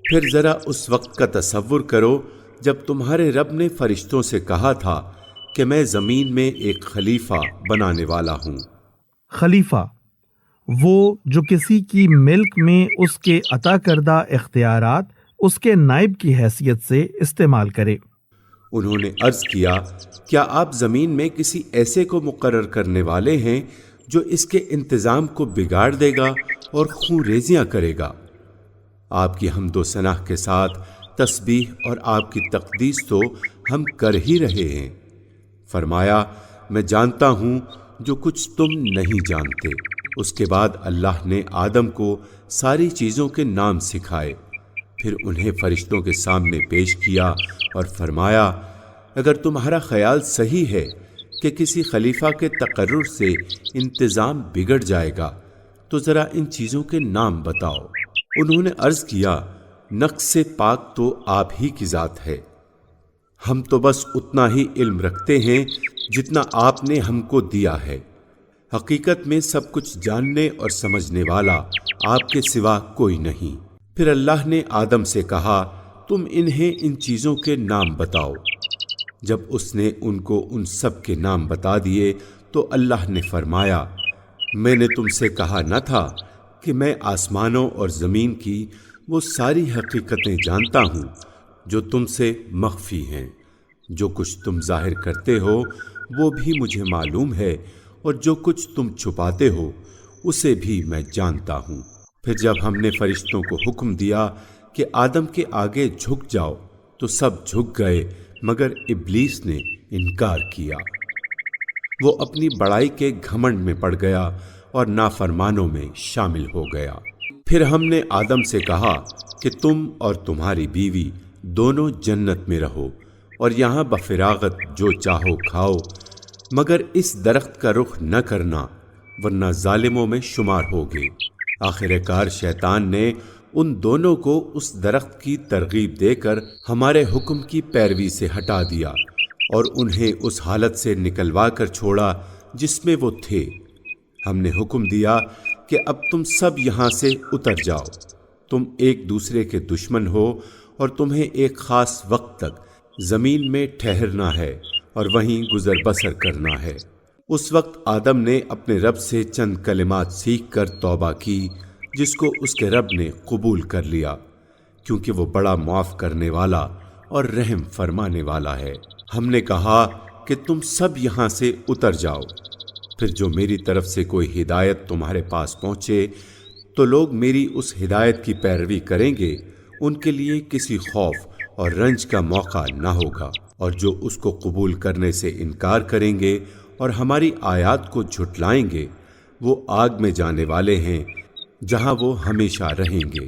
پھر ذرا اس وقت کا تصور کرو جب تمہارے رب نے فرشتوں سے کہا تھا کہ میں زمین میں ایک خلیفہ بنانے والا ہوں۔ خلیفہ وہ جو کسی کی ملک میں اس کے عطا کردہ اختیارات اس کے نائب کی حیثیت سے استعمال کرے۔ انہوں نے عرض کیا، کیا آپ زمین میں کسی ایسے کو مقرر کرنے والے ہیں جو اس کے انتظام کو بگاڑ دے گا اور خون ریزیاں کرے گا؟ آپ کی حمد و ثنا کے ساتھ تسبیح اور آپ کی تقدیس تو ہم کر ہی رہے ہیں۔ فرمایا، میں جانتا ہوں جو کچھ تم نہیں جانتے۔ اس کے بعد اللہ نے آدم کو ساری چیزوں کے نام سکھائے، پھر انہیں فرشتوں کے سامنے پیش کیا اور فرمایا، اگر تمہارا خیال صحیح ہے کہ کسی خلیفہ کے تقرر سے انتظام بگڑ جائے گا تو ذرا ان چیزوں کے نام بتاؤ۔ انہوں نے عرض کیا، نقص سے پاک تو آپ ہی کی ذات ہے، ہم تو بس اتنا ہی علم رکھتے ہیں جتنا آپ نے ہم کو دیا ہے، حقیقت میں سب کچھ جاننے اور سمجھنے والا آپ کے سوا کوئی نہیں۔ پھر اللہ نے آدم سے کہا، تم انہیں ان چیزوں کے نام بتاؤ۔ جب اس نے ان کو ان سب کے نام بتا دیے تو اللہ نے فرمایا، میں نے تم سے کہا نہ تھا کہ میں آسمانوں اور زمین کی وہ ساری حقیقتیں جانتا ہوں جو تم سے مخفی ہیں؟ جو کچھ تم ظاہر کرتے ہو وہ بھی مجھے معلوم ہے، اور جو کچھ تم چھپاتے ہو اسے بھی میں جانتا ہوں۔ پھر جب ہم نے فرشتوں کو حکم دیا کہ آدم کے آگے جھک جاؤ تو سب جھک گئے مگر ابلیس نے انکار کیا۔ وہ اپنی بڑائی کے گھمنڈ میں پڑ گیا اور نافرمانوں میں شامل ہو گیا۔ پھر ہم نے آدم سے کہا کہ تم اور تمہاری بیوی دونوں جنت میں رہو اور یہاں بفراغت جو چاہو کھاؤ، مگر اس درخت کا رخ نہ کرنا ورنہ ظالموں میں شمار ہوگے۔ آخر کار شیطان نے ان دونوں کو اس درخت کی ترغیب دے کر ہمارے حکم کی پیروی سے ہٹا دیا اور انہیں اس حالت سے نکلوا کر چھوڑا جس میں وہ تھے۔ ہم نے حکم دیا کہ اب تم سب یہاں سے اتر جاؤ، تم ایک دوسرے کے دشمن ہو اور تمہیں ایک خاص وقت تک زمین میں ٹھہرنا ہے اور وہیں گزر بسر کرنا ہے۔ اس وقت آدم نے اپنے رب سے چند کلمات سیکھ کر توبہ کی، جس کو اس کے رب نے قبول کر لیا، کیونکہ وہ بڑا معاف کرنے والا اور رحم فرمانے والا ہے۔ ہم نے کہا کہ تم سب یہاں سے اتر جاؤ، پھر جو میری طرف سے کوئی ہدایت تمہارے پاس پہنچے تو لوگ میری اس ہدایت کی پیروی کریں گے، ان کے لیے کسی خوف اور رنج کا موقع نہ ہوگا، اور جو اس کو قبول کرنے سے انکار کریں گے اور ہماری آیات کو جھٹلائیں گے وہ آگ میں جانے والے ہیں جہاں وہ ہمیشہ رہیں گے۔